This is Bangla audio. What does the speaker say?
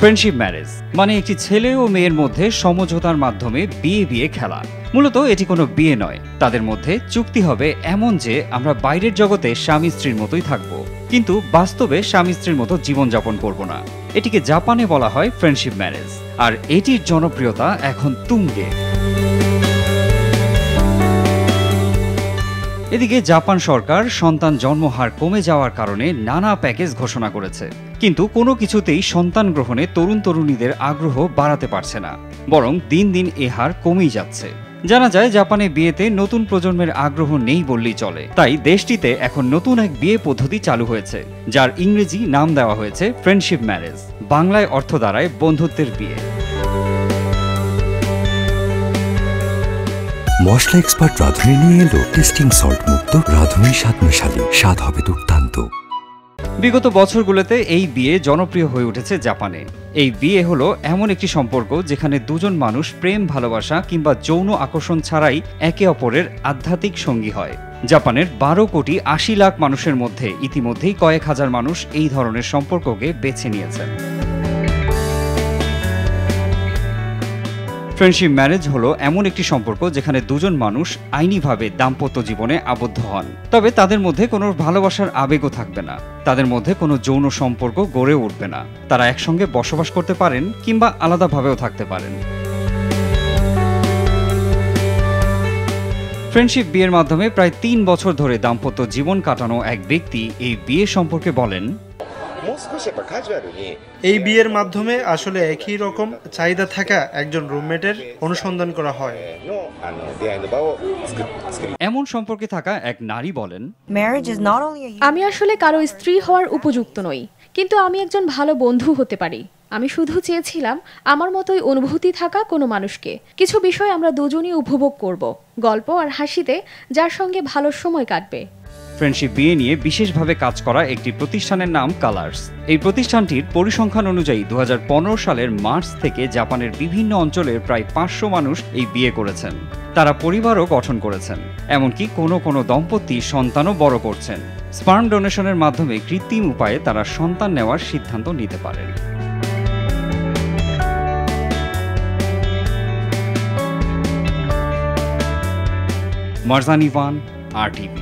ফ্রেন্ডশিপ ম্যারেজ মানে একটি ছেলে ও মেয়ের মধ্যে সমঝোতার মাধ্যমে বিয়ে খেলা। মূলত এটি কোনো বিয়ে নয়, তাদের মধ্যে চুক্তি হবে এমন যে আমরা বাইরের জগতে স্বামী স্ত্রীর মতোই থাকব, কিন্তু বাস্তবে স্বামী স্ত্রীর মতো জীবনযাপন করব না। এটিকে জাপানে বলা হয় ফ্রেন্ডশিপ ম্যারেজ, আর এটির জনপ্রিয়তা এখন তুঙ্গে। এদিকে জাপান সরকার সন্তান জন্মহার কমে যাওয়ার কারণে নানা প্যাকেজ ঘোষণা করেছে, কিন্তু কোনো কিছুতেই সন্তান গ্রহণে তরুণ তরুণীদের আগ্রহ বাড়াতে পারছে না, বরং দিন দিন এ হার কমেই যাচ্ছে। জানা যায় জাপানে বিয়েতে নতুন প্রজন্মের আগ্রহ নেই বললেই চলে, তাই দেশটিতে এখন নতুন এক বিয়ে পদ্ধতি চালু হয়েছে, যার ইংরেজি নাম দেওয়া হয়েছে ফ্রেন্ডশিপ ম্যারেজ। বাংলায় অর্থ দাঁড়ায় বন্ধুত্বের বিয়ে। মশলা এক্সপার্ট রাঁধুনি নিয়ে এলো টেস্টিং সল্ট মুক্ত রাঁধুনি স্বাদ মিশালি, স্বাদ হবে দুর্দান্ত। বিগত বছরগুলোতে এই বিয়ে জনপ্রিয় হয়ে উঠেছে জাপানে। এই বিয়ে হলো এমন একটি সম্পর্ক যেখানে দুজন মানুষ প্রেম, ভালোবাসা কিংবা যৌন আকর্ষণ ছাড়াই একে অপরের আধ্যাত্মিক সঙ্গী হয়। জাপানের 12,80,00,000 মানুষের মধ্যে ইতিমধ্যেই কয়েক হাজার মানুষ এই ধরনের সম্পর্ককে বেছে নিয়েছেন। ফ্রেন্ডশিপ ম্যারেজ হলো এমন একটি সম্পর্ক যেখানে দুজন মানুষ আইনিভাবে দাম্পত্য জীবনে আবদ্ধ হন, তবে তাদের মধ্যে কোনো ভালোবাসার আবেগও থাকবে না, তাদের মধ্যে কোনো যৌন সম্পর্ক গড়ে উঠবে না। তারা একসঙ্গে বসবাস করতে পারেন কিংবা আলাদাভাবেও থাকতে পারেন। ফ্রেন্ডশিপ বিয়ের মাধ্যমে প্রায় 3 বছর ধরে দাম্পত্য জীবন কাটানো এক ব্যক্তি এই বিয়ে সম্পর্কে বলেন, এই বিয়ের মাধ্যমে আসলে একই রকম চাহিদা থাকা একজন রুমমেটের অনুসন্ধান করা হয়। এমন সম্পর্কে থাকা এক নারী বলেন, আমি আসলে কারো স্ত্রী হওয়ার উপযুক্ত নই, কিন্তু আমি একজন ভালো বন্ধু হতে পারি। আমি শুধু চেয়েছিলাম আমার মতোই অনুভূতি থাকা কোনো মানুষকে। কিছু বিষয় আমরা দুজনই উপভোগ করব, গল্প আর হাসিতে, যার সঙ্গে ভালো সময় কাটবে। ফ্রেন্ডশিপ বিয়ে নিয়ে বিশেষভাবে কাজ করা একটি প্রতিষ্ঠানের নাম কালার্স। এই প্রতিষ্ঠানটির পরিসংখ্যান অনুযায়ী 2015 সালের মার্চ থেকে জাপানের বিভিন্ন অঞ্চলের প্রায় 500 মানুষ এই বিয়ে করেছেন। তারা পরিবারও গঠন করেছেন, এমনকি কোনো দম্পতি সন্তানও বড় করছেন। স্পার্ম ডোনেশনের মাধ্যমে কৃত্রিম উপায়ে তারা সন্তান নেওয়ার সিদ্ধান্ত নিতে পারেন। মারজান ইভান, RTV।